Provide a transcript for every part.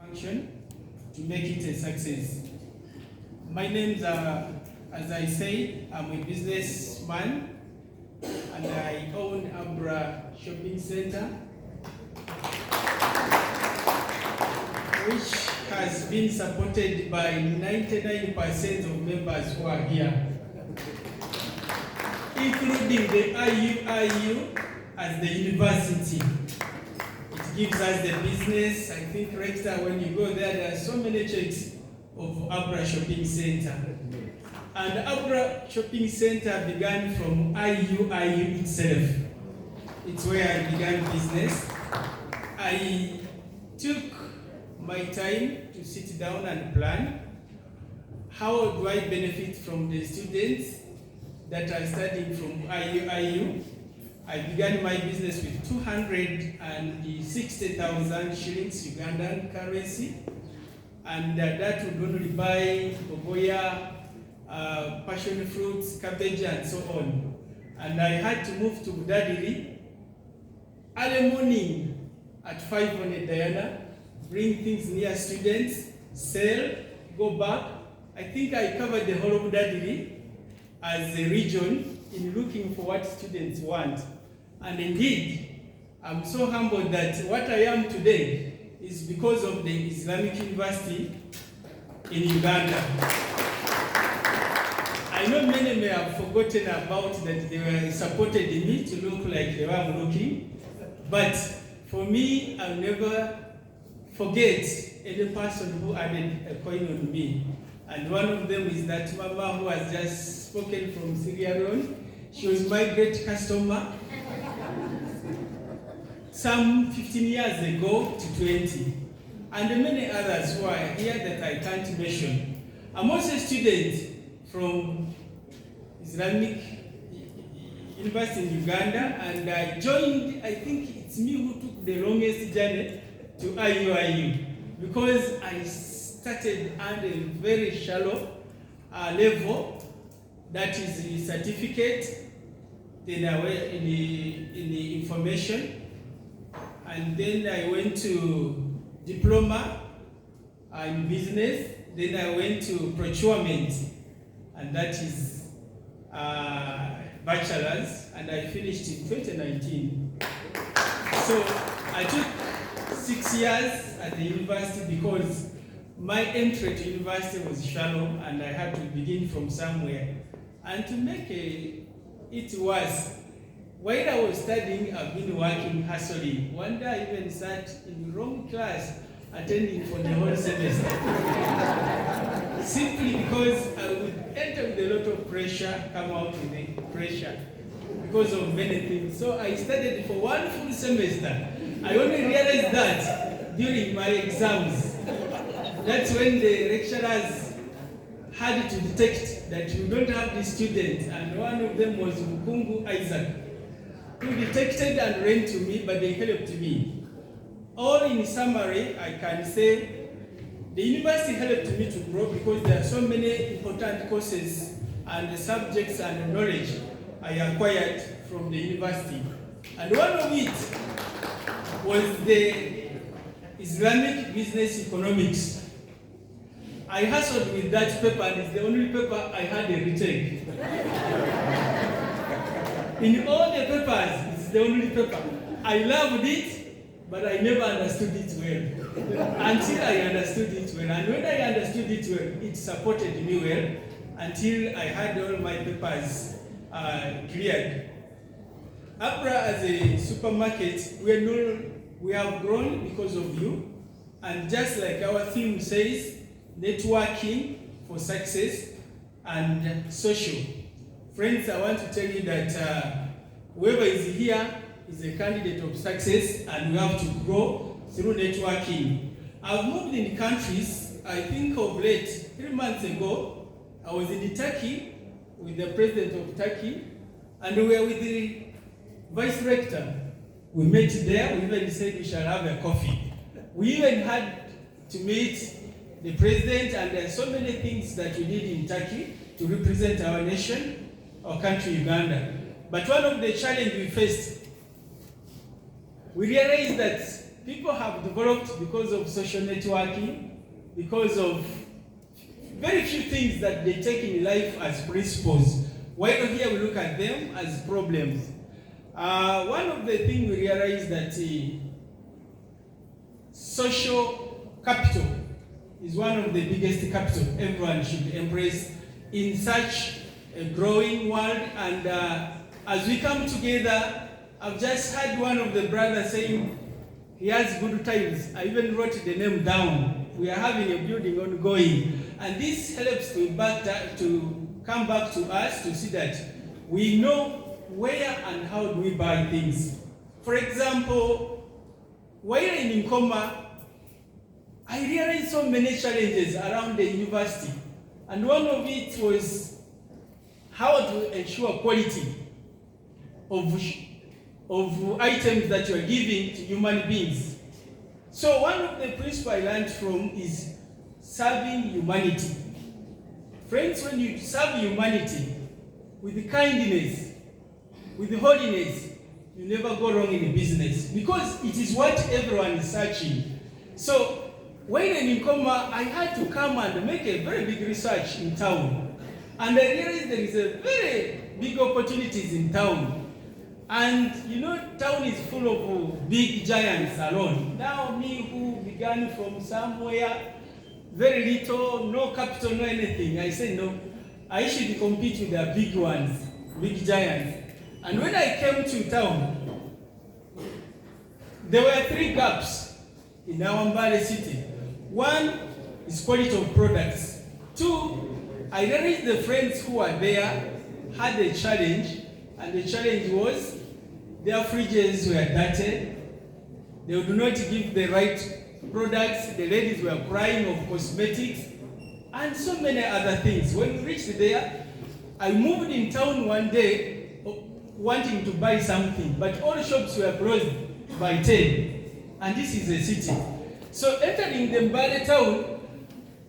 function to make it a success. My name's as I say, I'm a businessman and I own Abbra Shopping Center, which has been supported by 99% of members who are here, including the IUIU as the university. It gives us the business. I think, Rector, when you go there are so many checks of Abbra Shopping Center. And Abbra Shopping Center began from IUIU itself. It's where I began business. I took my time to sit down and plan how do I benefit from the students that are studying from IUIU. I began my business with 260,000 shillings Ugandan currency, and that would only buy boboya, passion fruits, cabbage, and so on. And I had to move to Budadiri early morning at 5 on a Diana, bring things near students, sell, go back. I think I covered the whole of Budadiri as a region in looking for what students want. And indeed, I'm so humbled that what I am today is because of the Islamic University in Uganda. I know many may have forgotten about that they were supported in me to look like the way I'm looking, but for me, I'll never forget any person who added a coin on me. And one of them is that Mama who has just spoken from Sierra Leone. She was my great customer some 15 years ago to 20. And many others who are here that I can't mention. I'm also a student from Islamic University in Uganda, and I joined, I think it's me who took the longest journey to IUIU, because I started at a very shallow level, that is the certificate, then I went in the information, and then I went to diploma in business, then I went to procurement, and that is bachelor's, and I finished in 2019. So I took 6 years at the university because my entry to university was shallow and I had to begin from somewhere. And to make it worse, while I was studying, I've been working, hustling. One day I even sat in the wrong class, attending for the whole semester. Simply because I would enter with a lot of pressure, come out with a pressure because of many things. So I studied for one full semester. I only realized that during my exams. That's when the lecturers had to detect that we don't have the students, and one of them was Mukungu Isaac, who detected and ran to me, but they helped me. All in summary, I can say the university helped me to grow because there are so many important courses and subjects and knowledge I acquired from the university. And one of it was the Islamic Business Economics. I hustled with that paper, and it's the only paper I had a retake. In all the papers, it's the only paper. I loved it, but I never understood it well. Until I understood it well. And when I understood it well, it supported me well until I had all my papers cleared. Abbra as a supermarket, we have grown because of you. And just like our theme says, networking for success and social. Friends, I want to tell you that whoever is here is a candidate of success, and we have to grow through networking. I've moved in countries. I think of late, 3 months ago, I was in Turkey with the president of Turkey, and we were with the vice rector. We met there. We even said we shall have a coffee. We even had to meet the president, and there are so many things that we did in Turkey to represent our nation, our country, Uganda. But one of the challenges we faced, we realized that people have developed because of social networking, because of very few things that they take in life as principles. While here we look at them as problems. One of the things we realize that social capital is one of the biggest capital everyone should embrace in such a growing world. And as we come together, I've just had one of the brothers saying he has good times. I even wrote the name down. We are having a building ongoing. And this helps to come back to us to see that we know where and how do we buy things. For example, while in Nkoma, I realized so many challenges around the university. And one of it was how to ensure quality of items that you are giving to human beings. So one of the principles I learned from is serving humanity. Friends, when you serve humanity with kindness, with holiness, you never go wrong in business because it is what everyone is searching. So when in Nkoma, I had to come and make a very big research in town. And I realized there is a very big opportunities in town. And you know, town is full of big giants alone. Now me who began from somewhere, very little, no capital, no anything, I said no, I should compete with the big ones, big giants. And when I came to town, there were 3 gaps in our Mbale city. 1 is quality of products. 2, I realized the friends who were there had a challenge, and the challenge was their fridges were dirty. They would not give the right products. The ladies were crying of cosmetics and so many other things. When we reached there, I moved in town one day wanting to buy something, but all shops were closed by 10, and this is a city. So entering the Mbale town,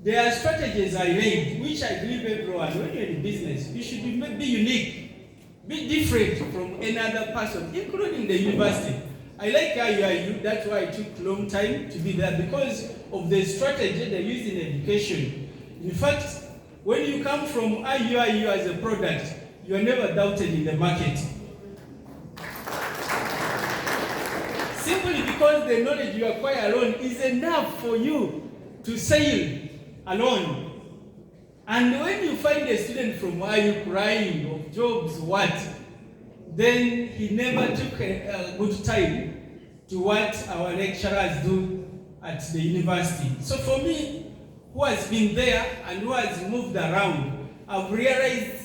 there are strategies I laid, which I believe everyone, when you're in business, you should be unique, be different from any other person, including the university. I like IUIU, that's why I took a long time to be there, because of the strategy they use in education. In fact, when you come from IUIU as a product, you are never doubted in the market. Simply because the knowledge you acquire alone is enough for you to sail alone. And when you find a student from IU crying of jobs, what? Then he never took a good time to what our lecturers do at the university. So for me, who has been there and who has moved around, I've realized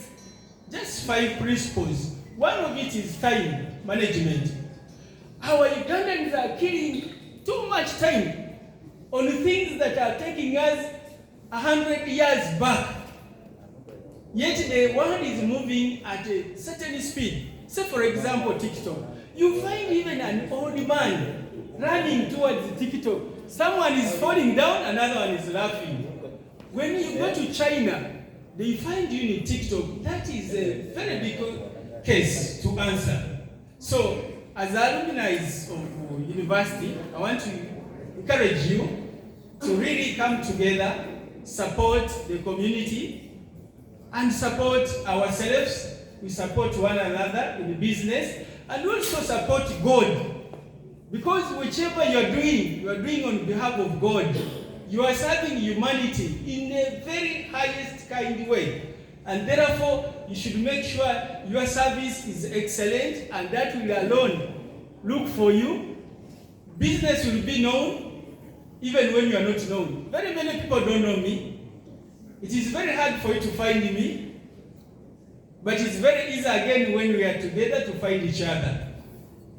just 5 principles. One of it is time management. Our Ugandans are killing too much time on things that are taking us 100 years back. Yet the world is moving at a certain speed. Say for example, TikTok. You find even an old man running towards the TikTok. Someone is falling down, another one is laughing. When you go to China, they find you in TikTok. That is a very big case to answer. So, as alumni of university, I want to encourage you to really come together, support the community, and support ourselves. We support one another in the business, and also support God. Because whichever you are doing on behalf of God. You are serving humanity in a very highest kind way. And therefore, you should make sure your service is excellent, and that will alone look for you. Business will be known even when you are not known. Very many people don't know me. It is very hard for you to find me, but it's very easy again when we are together to find each other.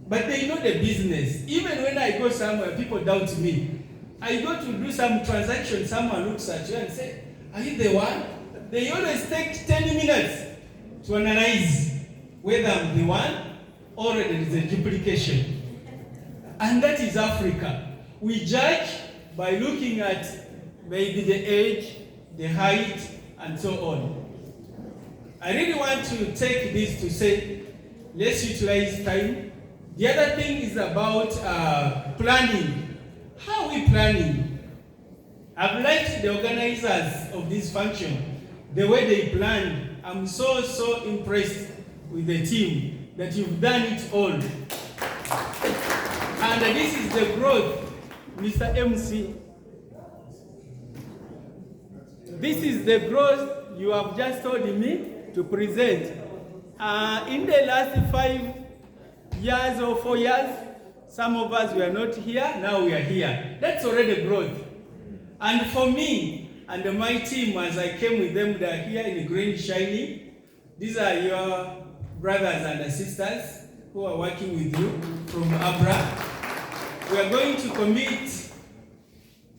But they know the business. Even when I go somewhere, people doubt me. I go to do some transaction, someone looks at you and say, are you the one? They always take 10 minutes to analyze whether I'm the one or there is a duplication. And that is Africa. We judge by looking at maybe the age, the height, and so on. I really want to take this to say, let's utilize time. The other thing is about planning. How are we planning? I've liked the organizers of this function, the way they planned. I'm so impressed with the team that you've done it all. And this is the growth, Mr. MC. This is the growth you have just told me to present. In the last 5 years or 4 years, some of us were not here, now we are here. That's already growth. And for me and my team, as I came with them, they are here in green shiny. These are your brothers and sisters who are working with you from Abbra. We are going to commit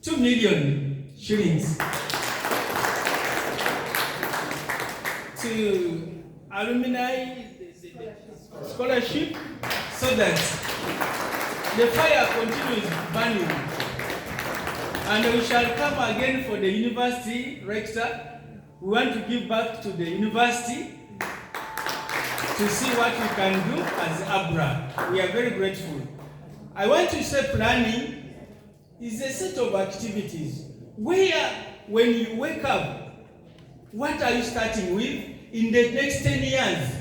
2 million shillings to alumni scholarship so that the fire continues burning. And we shall come again for the university rector. We want to give back to the university to see what we can do as Abbra. We are very grateful. I want to say planning is a set of activities where when you wake up, what are you starting with in the next 10 years?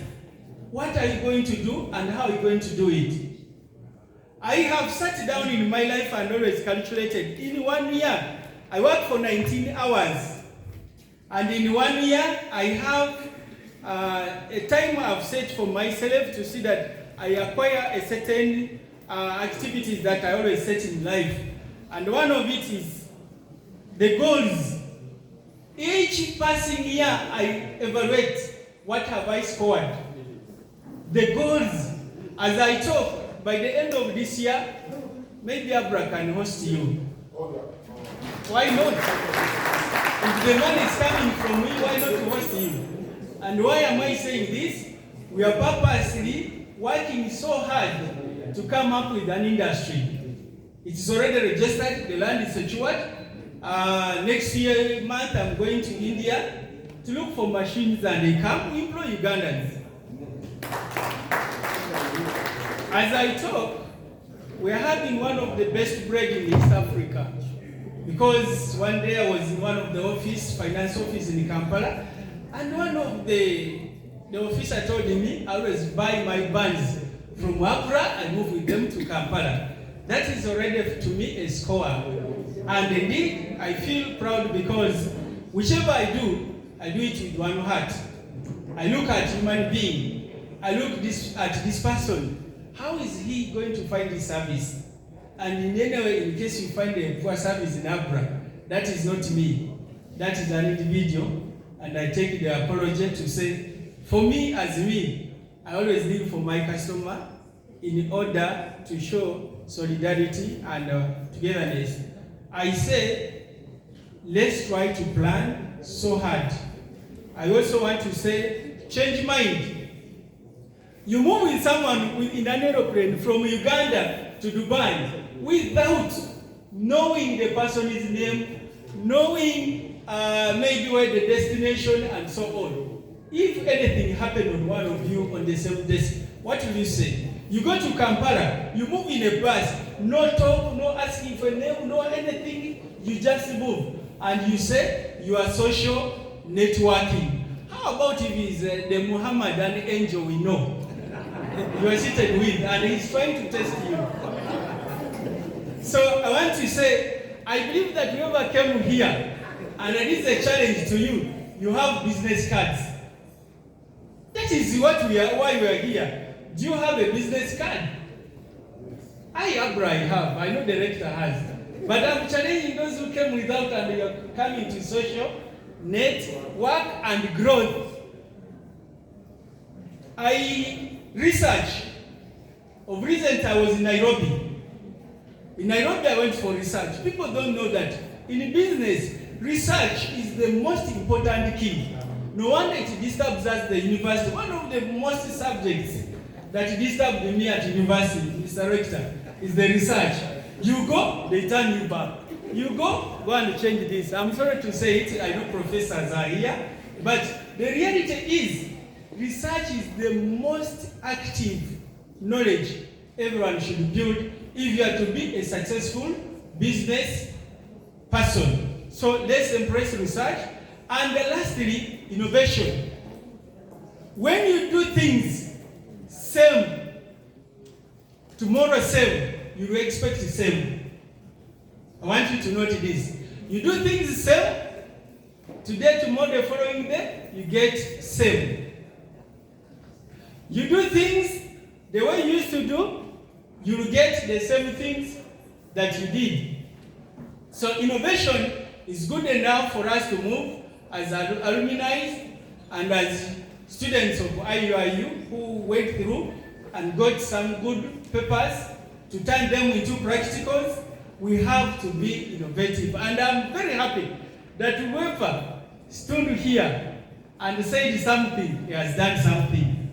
What are you going to do and how are you going to do it? I have sat down in my life and always calculated. In 1 year, I work for 19 hours. And in 1 year, I have a time I've set for myself to see that I acquire a certain activities that I always set in life. And one of it is the goals. Each passing year, I evaluate what have I scored. The goals, as I talk, by the end of this year, maybe Abbra can host you. Why not? If the money is coming from me, why not host you? And why am I saying this? We are purposely working so hard to come up with an industry. It is already registered, the land is secured. Next month, I'm going to India to look for machines and they come, we employ Ugandans. As I talk, we are having one of the best bread in East Africa. Because one day I was in one of the finance office in Kampala, and one of the officer told me, I always buy my buns from Abbra and move with them to Kampala. That is already to me a score. And indeed, I feel proud because whichever I do it with one heart. I look at human being. I look at this person. How is he going to find this service? And in any way, in case you find a poor service in Abbra, that is not me. That is an individual. And I take the apology to say, for me as me, I always live for my customer in order to show solidarity and togetherness. I say, let's try to plan so hard. I also want to say, change mind. You move with someone in an aeroplane from Uganda to Dubai without knowing the person's name, knowing maybe where the destination and so on. If anything happened on one of you on the same desk, what will you say? You go to Kampala, you move in a bus, no talk, no asking for name, no anything, you just move. And you say you are social networking. How about if it's the Muhammadan angel we know? You are seated with, and he's trying to test you. So I want to say, I believe that whoever came here, and it is a challenge to you, you have business cards. That is why we are here. Do you have a business card? Abbra, I have. I know the rector has. But I'm challenging those who came without and they are coming to social network and growth. Research. Of recent, I was in Nairobi. In Nairobi, I went for research. People don't know that in business, research is the most important key. No wonder it disturbs us, the university. One of the most subjects that disturbed me at university, Mr. Rector, is the research. You go, they turn you back. You go and change this. I'm sorry to say it, I know professors are here, but the reality is, research is the most active knowledge everyone should build if you are to be a successful business person. So let's embrace research. And lastly, innovation. When you do things same, tomorrow same, you will expect the same. I want you to note this. You do things same, today, tomorrow, the following day, you get same. You do things the way you used to do, you will get the same things that you did. So innovation is good enough for us to move as alumni and as students of IUIU who went through and got some good papers to turn them into practicals. We have to be innovative. And I'm very happy that whoever stood here and said something, he has done something.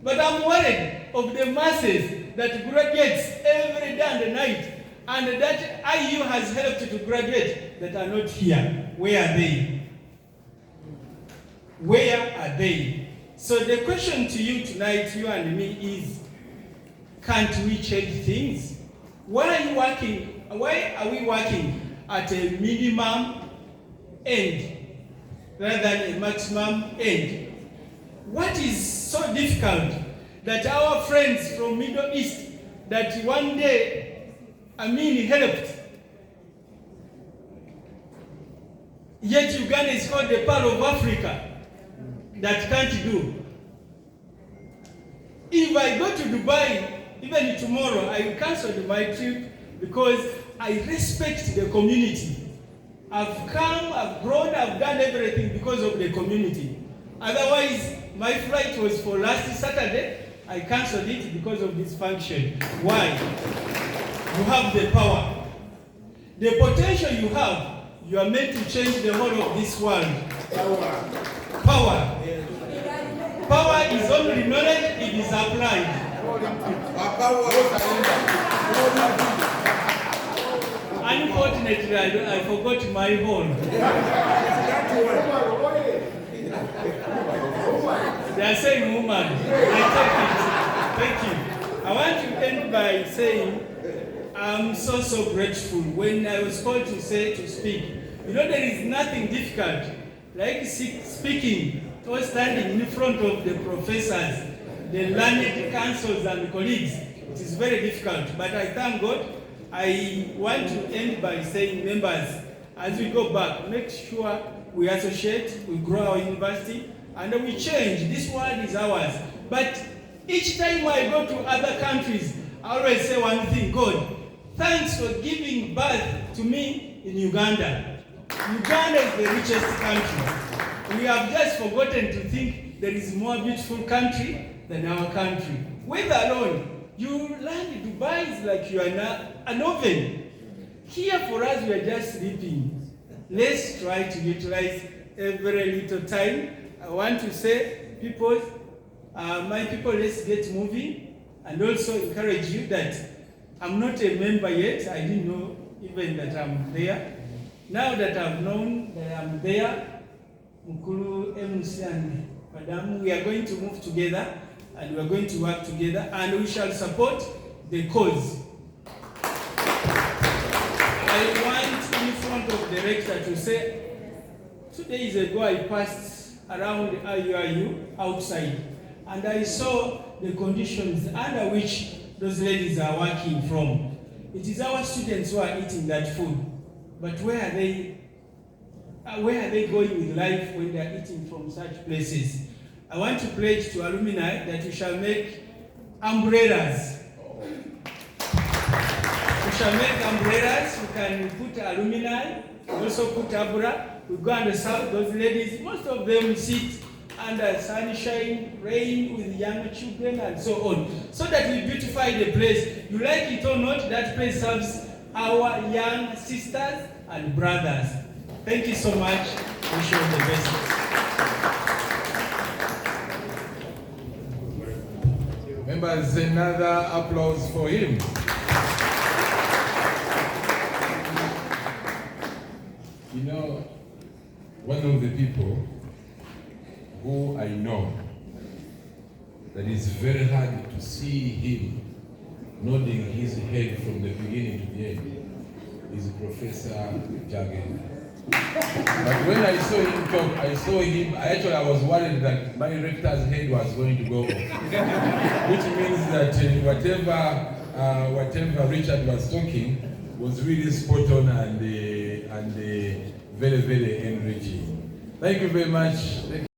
But I'm worried of the masses that graduates every day and night, and that IU has helped to graduate that are not here. Where are they? Where are they? So the question to you tonight, you and me, is, can't we change things? Why are we working at a minimum end rather than a maximum end? What is so difficult that our friends from Middle East that one day helped, yet Uganda is called the Pearl of Africa, that can't do? If I go to Dubai, even tomorrow, I canceled my trip because I respect the community. I've come, I've grown, I've done everything because of the community. Otherwise, my flight was for last Saturday. I canceled it because of this function. Why? You have the power. The potential you have, you are meant to change the whole of this world. Power. Power is only knowledge, it is applied. Unfortunately, I forgot my horn. They are saying woman. I take it. Thank you. I want to end by saying I'm so grateful. When I was called to speak, there is nothing difficult like speaking or standing in front of the professors, the learned councils and colleagues. It is very difficult, but I thank God. I want to end by saying, members, as we go back, make sure we associate, we grow our university, and we change. This world is ours. But each time I go to other countries, I always say one thing: God, thanks for giving birth to me in Uganda. Uganda is the richest country. We have just forgotten to think there is more beautiful country than our country. Whether alone, you land Dubai is like you are an oven. Here for us, we are just sleeping. Let's try to utilize every little time. I want to say, my people, let's get moving, and also encourage you that I'm not a member yet. I didn't know even that I'm there. Now that I've known that I'm there, Mukulu, MC, and Madam, we are going to move together, and we are going to work together, and we shall support the cause. I want in front of the rector to say, 2 days ago I passed around IUIU outside, and I saw the conditions under which those ladies are working from. It is our students who are eating that food, but where are they going with life when they are eating from such places? I want to pledge to alumni that we shall make umbrellas. We shall make umbrellas. We can put alumni, also put Abbra. We go and serve those ladies. Most of them sit under sunshine, rain, with young children and so on, so that we beautify the place. You like it or not, that place serves our young sisters and brothers. Thank you so much. Wish you all the best. Members, another applause for him. One of the people who I know that is very hard to see him nodding his head from the beginning to the end is Professor Jagan. But when I saw him talk, I was worried that my rector's head was going to go off. Which means that whatever Richard was talking was really spot on and very, very enriching. Thank you very much.